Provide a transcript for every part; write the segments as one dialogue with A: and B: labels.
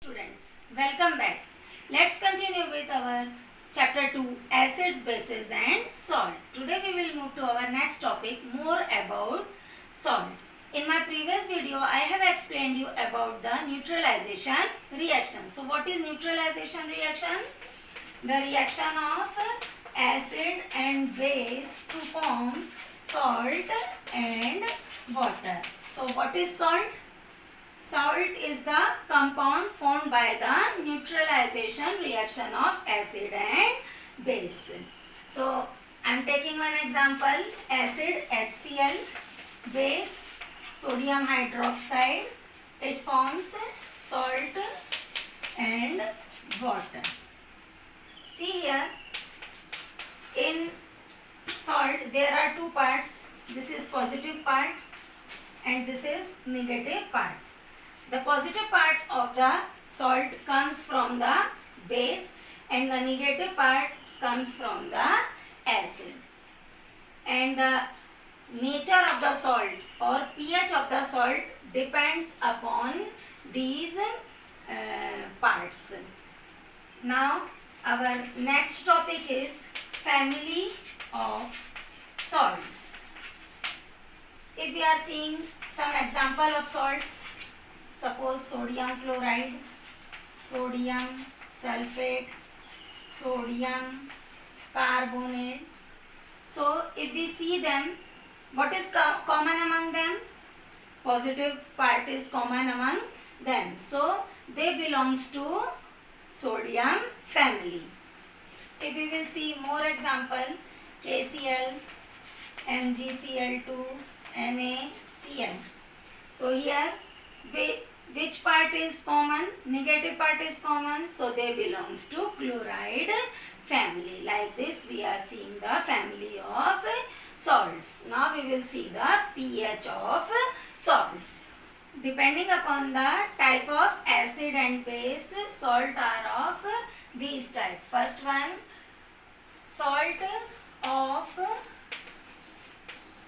A: Students, welcome back. Let's continue with our chapter 2 acids, bases and salt. Today we will move to our next topic, more about salt. In my previous video I have explained you about the neutralization reaction. So what is neutralization reaction? The reaction of acid and base to form salt and water. So what is salt? Salt is the compound formed by the neutralization reaction of acid and base. So I am taking one example, acid HCl, base sodium hydroxide. It forms salt and water. See here, in salt there are two parts. This is positive part and this is negative part. The positive part of the salt comes from the base and the negative part comes from the acid. And the nature of the salt or pH of the salt depends upon these parts. Now our next topic is family of salts. If we are seeing some example of salts, suppose sodium chloride, sodium sulfate, sodium carbonate. So if we see them, what is common among them? Positive part is common among them. So they belongs to sodium family. If we will see more example, KCl, MgCl2, NaCl. So here which part is common? Negative part is common, so they belongs to chloride family. Like this we are seeing the family of salts. Now we will see the pH of salts. Depending upon the type of acid and base, salt are of these type. First one, salt of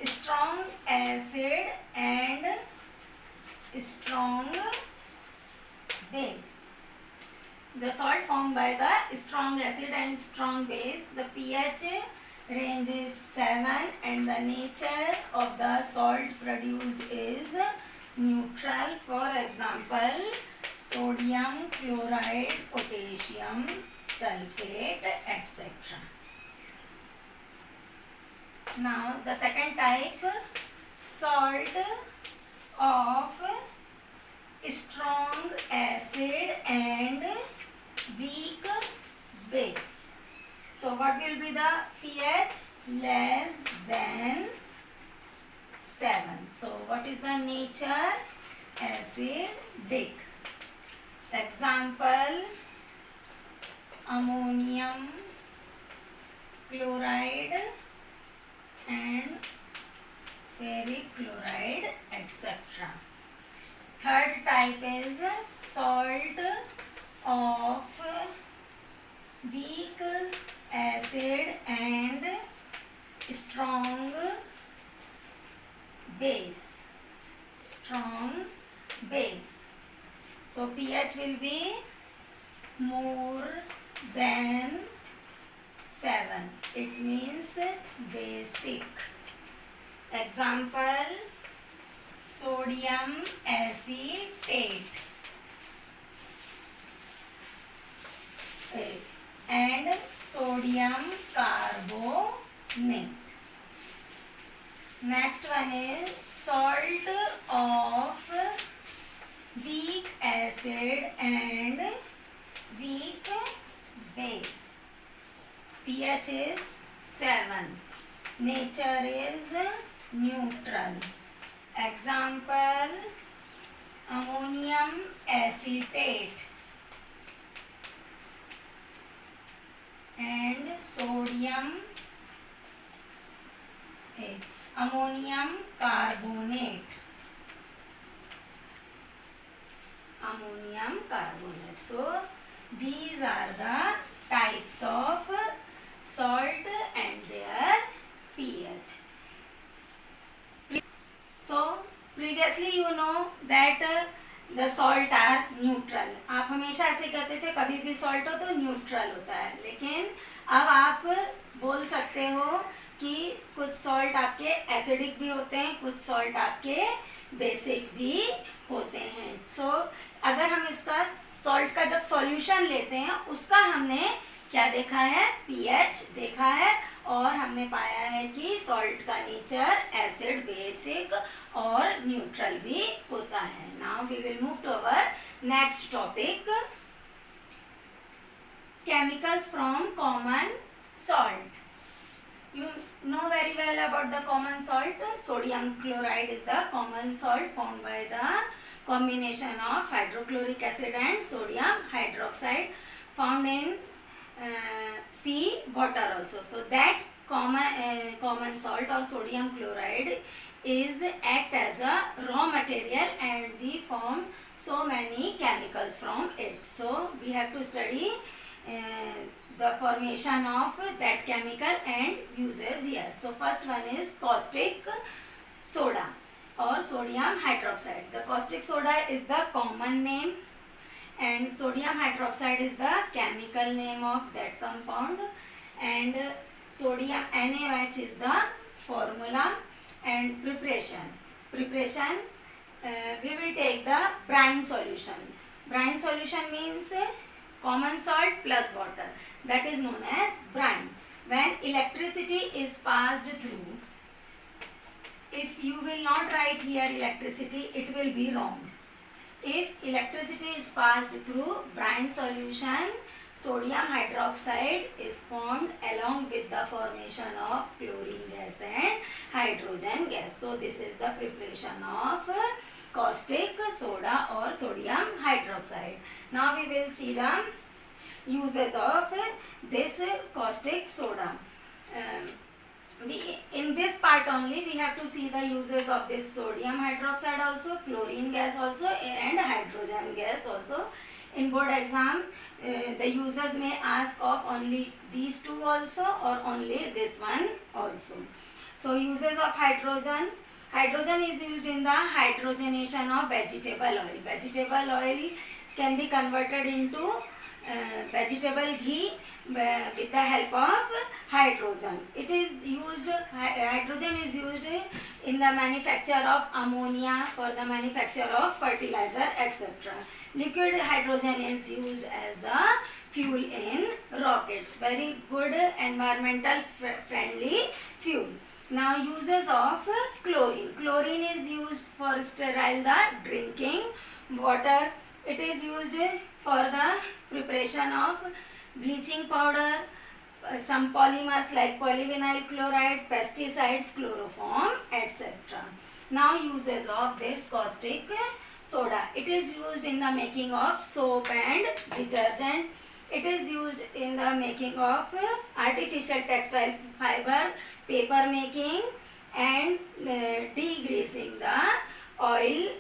A: strong acid and strong base. The salt formed by the strong acid and strong base, the pH range is 7 and the nature of the salt produced is neutral. For example, sodium chloride, potassium sulfate, etc. Now the second type, salt of strong acid and weak base. So what will be the pH? Less than 7. So what is the nature? Acidic. Example, ammonium chloride and ferric chloride, etc. Third type is salt of weak acid and strong base. Strong base. So pH will be more than 7. It means basic. Example, sodium acetate and sodium carbonate. Next one is salt of weak acid and weak base. pH is 7. Nature is neutral. Example, ammonium acetate and ammonium carbonate. So these are the types of salt and their pH. So previously you know that the salt are neutral. आप हमेशा ऐसे कहते थे कभी भी salt हो तो neutral होता है, लेकिन अब आप बोल सकते हो कि कुछ सॉल्ट आपके एसिडिक भी होते हैं, कुछ सॉल्ट आपके बेसिक भी होते हैं। सो अगर हम इसका सॉल्ट का जब सॉल्यूशन लेते हैं उसका हमने क्या देखा है, पीएच देखा है, और हमने पाया है कि सॉल्ट का नेचर एसिड, बेसिक और न्यूट्रल भी होता है। Now we will move to our next topic, chemicals from common salt. You know very well about the common salt. Sodium chloride is the common salt formed by the combination of hydrochloric acid and sodium hydroxide, found in sea water also. So that common salt or sodium chloride is act as a raw material and we form so many chemicals from it. So we have to study the formation of that chemical and uses here. So first one is caustic soda or sodium hydroxide. The caustic soda is the common name and sodium hydroxide is the chemical name of that compound, and sodium NaOH is the formula. And preparation we will take the brine solution. Brine solution means common salt plus water, that is known as brine. When electricity is passed through, if you will not write here electricity, it will be wrong. If electricity is passed through brine solution, sodium hydroxide is formed along with the formation of chlorine gas and hydrogen gas. So this is the preparation of caustic soda or sodium hydroxide. Now we will see the uses of this caustic soda. In this part only we have to see the uses of this sodium hydroxide also, chlorine gas also, and hydrogen gas also. In board exam the users may ask of only these two also or only this one also. So uses of hydrogen. Hydrogen is used in the hydrogenation of vegetable oil. Vegetable oil can be converted into vegetable ghee with the help of hydrogen. It is used, hydrogen is used in the manufacture of ammonia, for the manufacture of fertilizer, etc. Liquid hydrogen is used as a fuel in rockets. Very good environmental friendly fuel. Now uses of chlorine. Chlorine is used for sterile the drinking water. It is used for the preparation of bleaching powder, some polymers like polyvinyl chloride, pesticides, chloroform, etc. Now uses of this caustic soda. It is used in the making of soap and detergent. It is used in the making of artificial textile fiber, paper making, and degreasing the oil,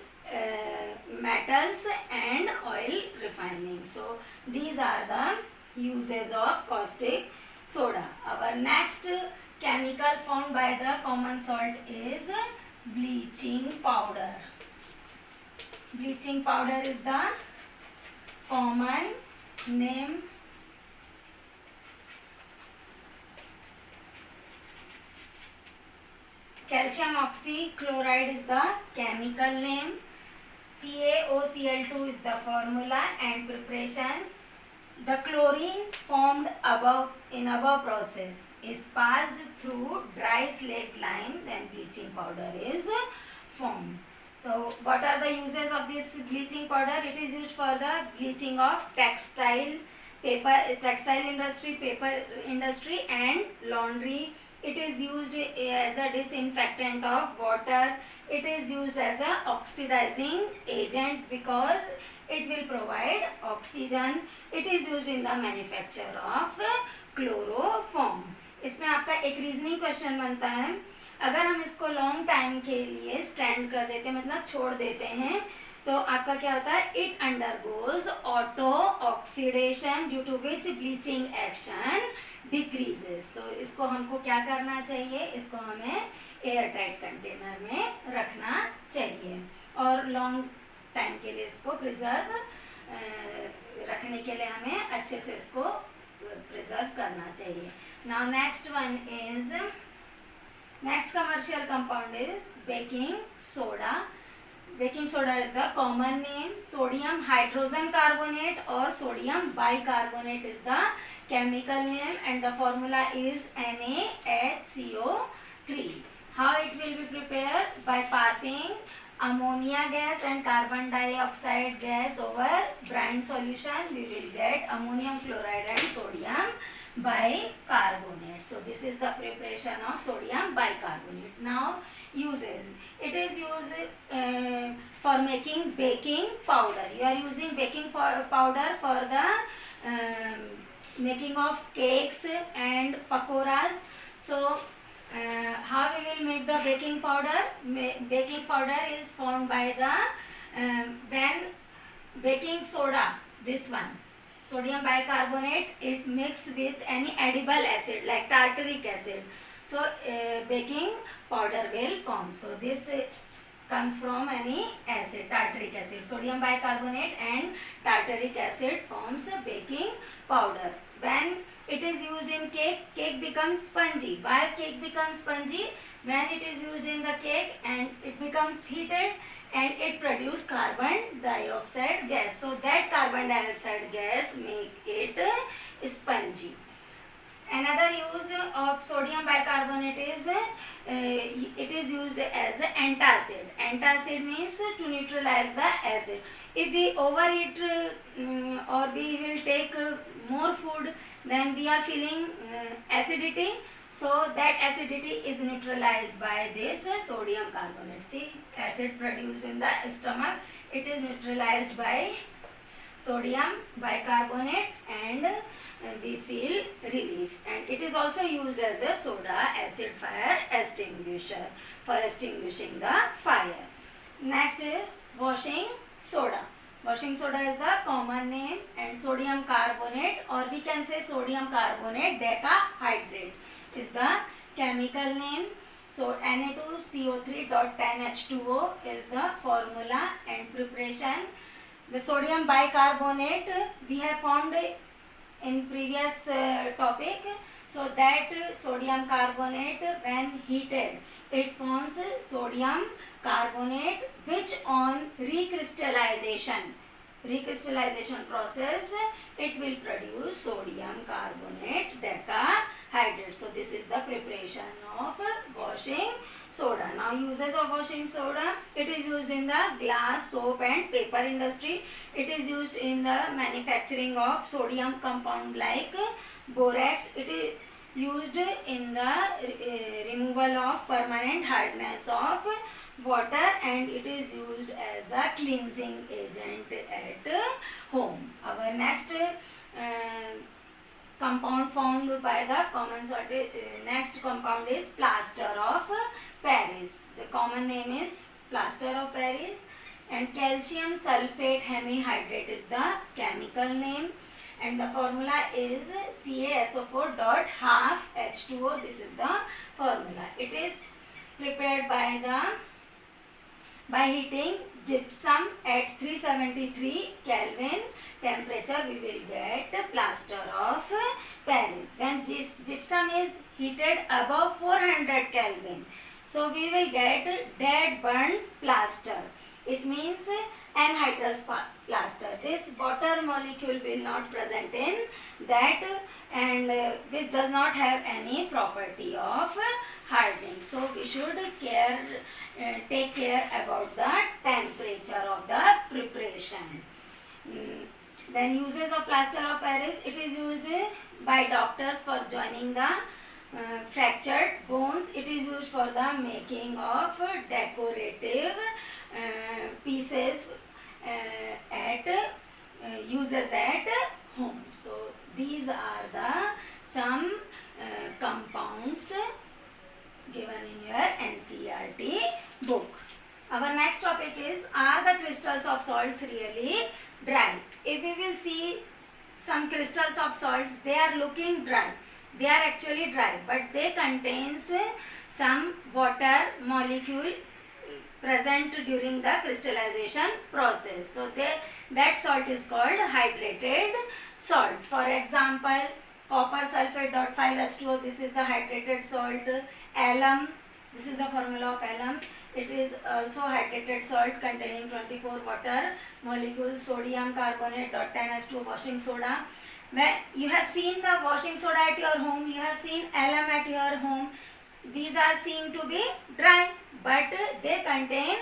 A: metals and oil refining. So these are the uses of caustic soda. Our next chemical formed by the common salt is bleaching powder. Bleaching powder is the common name. Calcium oxychloride is the chemical name. CaOCl2 is the formula and preparation. The chlorine formed in above process is passed through dry slate lime, then bleaching powder is formed. So what are the uses of this bleaching powder? It is used for the bleaching of textile industry, paper industry and laundry. It is used as a disinfectant of water. It is used as a oxidizing agent because it will provide oxygen. It is used in the manufacture of chloroform. इसमें आपका एक reasoning question बनता है, अगर हम इसको long time के लिए स्टैंड कर देते हैं, मतलब छोड़ देते हैं, तो आपका क्या होता है, it undergoes auto oxidation due to which bleaching action decreases. So इसको हमको क्या करना चाहिए, इसको हमें एयर टाइट कंटेनर में रखना चाहिए. और लॉन्ग टाइम के लिए इसको प्रिजर्व रखने के लिए हमें अच्छे से इसको प्रिजर्व करना चाहिए. Now next one is, next commercial compound is baking soda. Baking soda is the common name. Sodium hydrogen carbonate or sodium bicarbonate is the chemical name, and the formula is NaHCO3. How it will be prepared? By passing ammonia gas and carbon dioxide gas over brine solution, we will get ammonium chloride and sodium bicarbonate. So this is the preparation of sodium bicarbonate. Now uses, it is used for making baking powder. You are using baking powder for the making of cakes and pakoras. So how we will make the baking powder? Baking powder is formed by the when baking soda, this one sodium bicarbonate, it mix with any edible acid like tartaric acid. So baking powder will form. So this comes from any acid, tartaric acid. Sodium bicarbonate and tartaric acid forms a baking powder. When it is used in cake, cake becomes spongy. Why cake becomes spongy? When it is used in the cake and it becomes heated and it produces carbon dioxide gas. So that carbon dioxide gas make it spongy. Another use of sodium bicarbonate is it is used as antacid. Antacid means to neutralize the acid. If we overeat or we will take more food, then we are feeling acidity. So that acidity is neutralized by this sodium carbonate. See, acid produced in the stomach, it is neutralized by sodium bicarbonate and we feel relief. And it is also used as a soda acid fire extinguisher for extinguishing the fire. Next is washing soda. Washing soda is the common name, and sodium carbonate, or we can say sodium carbonate decahydrate, is the chemical name. So Na2CO3.10H2O is the formula and preparation. The sodium bicarbonate we have formed in previous topic. So that sodium carbonate when heated, it forms sodium carbonate, which on recrystallization process, it will produce sodium carbonate decahydrate. So this is the preparation of washing soda. Now uses of washing soda, it is used in the glass, soap and paper industry. It is used in the manufacturing of sodium compound like borax. It is used in the removal of permanent hardness of water, and it is used as a cleansing agent at home. Our next compound found by the common salt, next compound is plaster of Paris. The common name is plaster of Paris, and calcium sulfate hemihydrate is the chemical name, and the formula is CaSO4.12H2O. This is the formula. It is prepared by heating gypsum at 373 Kelvin temperature. We will get plaster of Paris. When gypsum is heated above 400 Kelvin, so we will get dead burnt plaster. It means anhydrous plaster. This water molecule will not present in that, and which does not have any property of hardening. So we should take care about the temperature of the preparation. Then uses of plaster of Paris, it is used by doctors for joining the fractured bones. It is used for the making of decorative pieces uses at home. So these are the some compounds given in your NCERT book. Our next topic is, are the crystals of salts really dry? If we will see some crystals of salts, they are looking dry. They are actually dry, but they contains some water molecule present during the crystallization process. So that salt is called hydrated salt. For example, copper sulfate dot 5H2O, this is the hydrated salt. Alum, this is the formula of alum. It is also hydrated salt containing 24 water molecules. Sodium carbonate dot 10H2O, washing soda. You have seen the washing soda at your home, you have seen alum at your home. These are seen to be dry, but they contain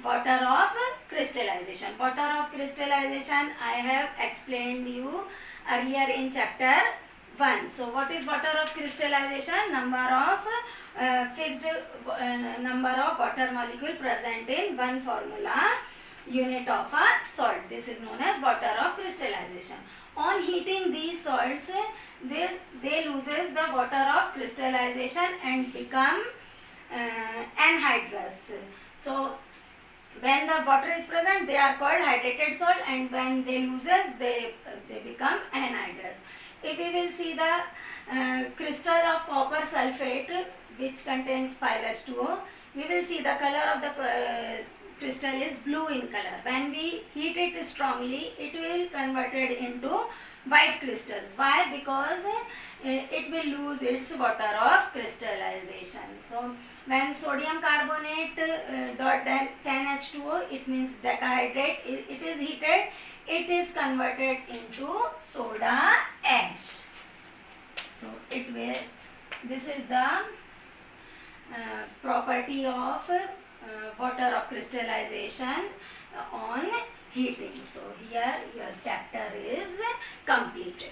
A: water of crystallization. Water of crystallization I have explained you earlier in chapter 1. So what is water of crystallization? Number of fixed number of water molecule present in one formula unit of a salt. This is known as water of crystallization. On heating these salts, they loses the water of crystallization and become anhydrous. So when the water is present, they are called hydrated salt, and when they loses, they become anhydrous. If we will see the crystal of copper sulfate, which contains 5H2O, we will see the color of the crystal is blue in color. When we heat it strongly, it will converted into white crystals. Why? Because it will lose its water of crystallization. So when sodium carbonate dot 10H2O, it means decahydrate, it is heated, it is converted into soda ash. So this is the property of water of crystallization on heating. So here your chapter is completed.